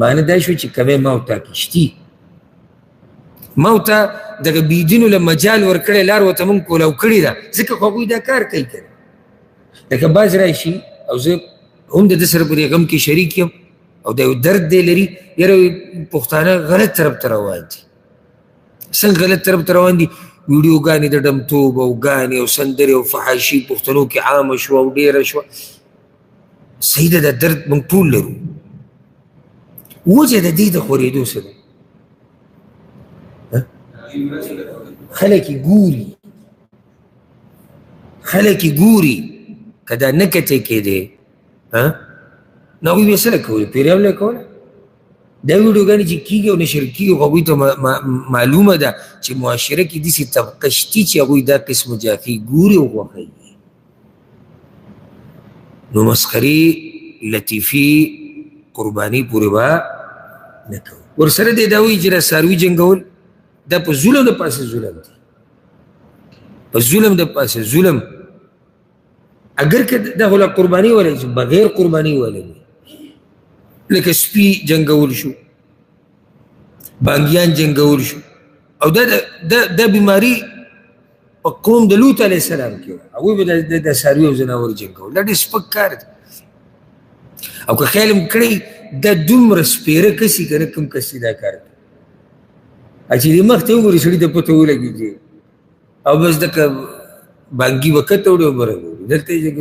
S1: معنی دا شو چې کمی ما او تا کشتي ما او تا دغه بېدینو له مجال ورکړی لار ورته مونږ کولاو کړې ده ځکه خو هغوی دا کار کوي که لکه بعض راشي او زه هم د ده سره په دې غم کې شریک یم او دا یو درد دی لري یاره پښتانه غلط طرف ته روان دي څنګه غلط طرف ته روان دي ویډیوګانې د ډمتوب او ګانې او سندرې او فحاشي پښتنو کې عامه شوه او ډېره شوه صحیح ده دا درد موږ ټول لرو وجه د دې د خورېدو څه ده خلک یې ګوري که دا نه کتی کېدی نو هغوی بیا څه له کولې پیریان له کوله دا ویډیوګانې چې کېږي او نشر کېږي خو هغوی ته معلومه ده چې معاشره کې داسې طبقه شتي چې هغوی دا قسم جافي ګوري او خوښوي نو مسخرې لطیفي قرباني پورې به نه کوو ورسره دی دا وایي چې دا څاروي جنګول دا په ظلم د پاسه ظلم دی په ظلم د پاسه ظلم اگر که دا خو له قرباني والی چې بغیر قرباني والی دی لکه سپي جنګول شو بانګیان جنګول شو او دا بیماري په قوم د لوط علیه السلام کې وه هغوی به د څاروي او ځناور جنګول دا ډېر سپک کار دی او که خیال م کړی دا دومره سپېره کسي که نه کوم کس چې دا کار کوي چې دې مخ ته وګوري سړي ته پته ولګېږي او بس دکه بانګي به کته وړي او بره وړي دلته یې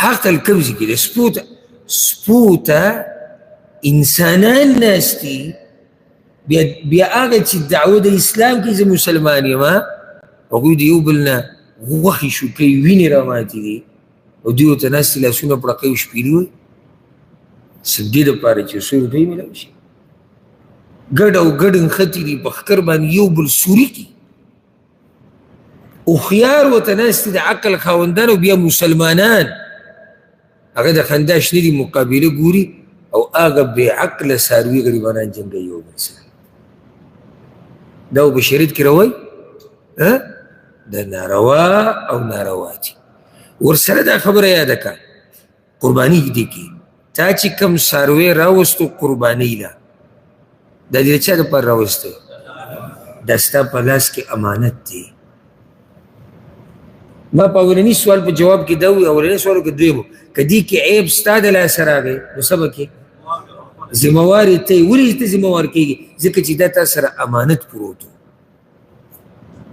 S1: عقل کوم ځای کې دی سپو ته انسانان ناست دي بیا هغه چې دعوه د اسلام کې زه مسلمان یم هغوی د یو بل نه غوښې شوکۍ وینې راماتې دي او دوی ورته ناست دي لاسونه پړقوي شپېلي وایي څه دې دپاره چې څو روپۍ میلاو شي ګډ او ګډ نښتې دي په ښکر باندې یو بل سوري کي هوښیار ورته ناست دي د عقل خاوندان او بیا مسلمانان هغه د خندا شنې دي مقابله ګوري او هغه بې عقله څاروي غریبانان جنګوي یو بل سره دا په شریعت کې روی د ناروا او ناروا دي ورسره دا خبره یاده که قرباني دې کې تا چې کوم څاروی راوستو قربانۍ له دا دې د چا دپاره راوستی دا ستا په لاس کې امانت دی ما په اولني سوال په جواب کې دا ووي اولني سوال کې دویم که دې کې عیب ستا د لاسه راغی نو څه به کې ذموار یې ته یې ولې ته ذموار کېږي ځکه چې دا تا سره امانت پروت و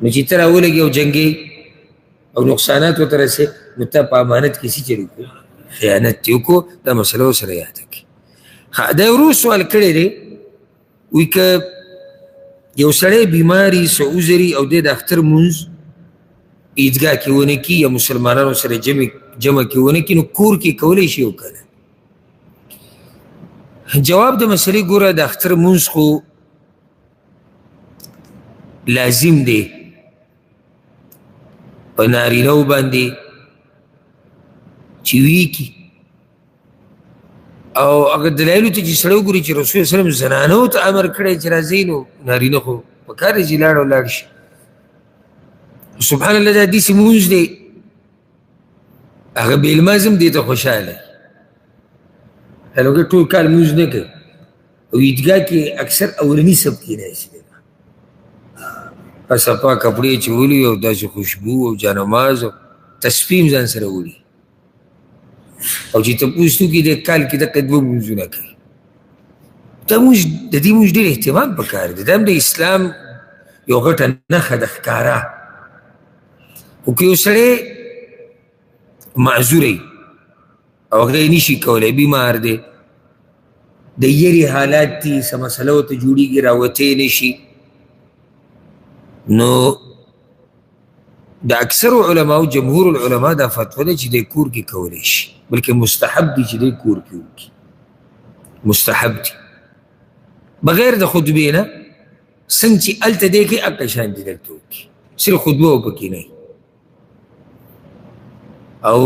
S1: نو چې ته راولګې او جنګې او نقصانات ورته رسې نو تا په امانت کې څه چل وکړو خیانت دې وکړو دا مسله ورسره یاده کړي دا یو ورو سوال کړی دی وی که یو سړی بیماري څه عذري او دی د اختر مونځ عیدګاه کې ونه کي یا مسلمانانو سره جمع کې ونه کي نو کور کې کولی شي او که نه جواب د مسلې ګوره د اختر مونځ خو لازم دی په نارینهو باندې چې وي کي او اگر دلایلو ته چې سړی وګوري چې رسول وسلم زنانو ته امر کړی چې راځئ نو نارینه خو پکار دی چې لاړ او لاړ شي سبحان الله دا داسې مونځ دی هغه بې علما هم دې ته خوشحاله هلکه ټول کال مونځ نه کوي او عیدګاه کې اکثر اولني صف کېنایسي دی په صفا کپړې اچولي او داسې خوشبو او جانماز او تسبیح هم ځان سره وړي او چې تپوس وکړي د کال کې دقه دوه مونځونه کوي دا مونځ د دې مونځ ډېر اهتمام پکار دی دا هم د اسلام یو غټه نښه ده ښکاره خو که یو سړی معذوری او هغه یې نشي کولی بیمار دی د یرې حالات دي څه مسله ورته جوړېږي راوتی نشي نو د اکثرو علماو جمهور العلماء دا فتوه ده چې دی کور کې کولی شي بلکې مستحب دی چې دی کور کې وکړي مستحب دی بغیر د خطبې نه څنګه چې هلته دی کې هغه شان دي دلته وکړي صرف خطبه و پکې نه او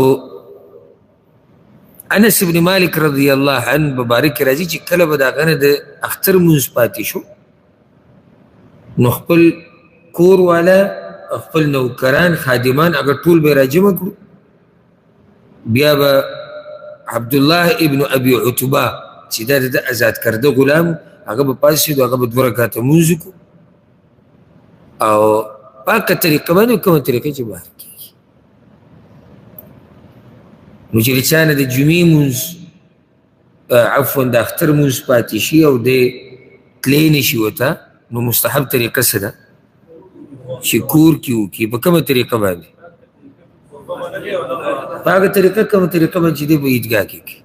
S1: انس بن مالک رضی الله عنه مبارک راځي چې کله به د هغه نه د اختر مونځ پاتې شو نو خپل کور والا خپل نوکران خادمان هغه ټول به راجمع کړو بیا به عبدالله ابن ابي عتبه چې دا د آزاد کرده غلام هغه به پاڅېدو هغه به 2 رکعته لمونځ وکړو او پاکه طریقه باندې کومه طریقه چې بهر کېږي نو چې د چا نه د جمعې لمونځ عفوا د اختر لمونځ پاتې شي او دی تلی نه شي ورته نو مستحب طریقه څه ده چې کور کې وکړي په کومه طریقه باندې په هغه طریقه کومه طریقه باندې چې دی په عیدګاه کې کوي